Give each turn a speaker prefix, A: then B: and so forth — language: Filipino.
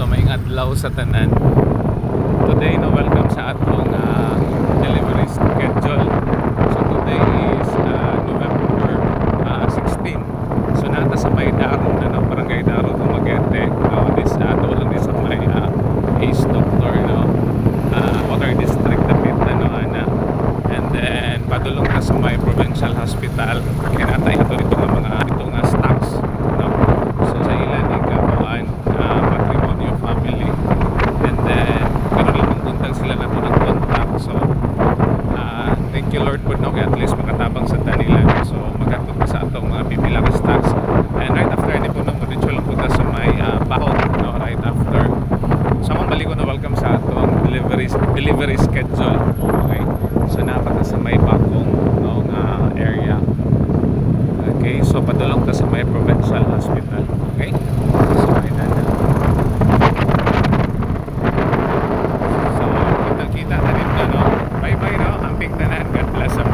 A: So may adlaw sa tanan. Today no welcome sa atong delivery schedule. So today is November 16. So nata sa may Daron na ng Barangay Daron Dumaguete. This tulong din sa may Ace Doctor no. Water District dapit na no ana. And then padulong na sa may Provincial Hospital. Kinatay ato dito nga mga stocks no. So sa ilan ikabuan patrimonio family. And then karon lang buntag sila na ng contact. So thank you Lord po no at least makatabang sa tanilan. So magatod sa atong mga pipila ka stocks. And right after ni po nang ritual lang punta sa may bahon no right after. So akong balik ko na welcome sa atong delivery schedule. Okay. So napata sa may Bakong no area. Okay, so padulong ta sa may Provincial Hospital. Okay? So ayun na. So kita-kita na rin no. Bye-bye no. Amping tanan. God bless.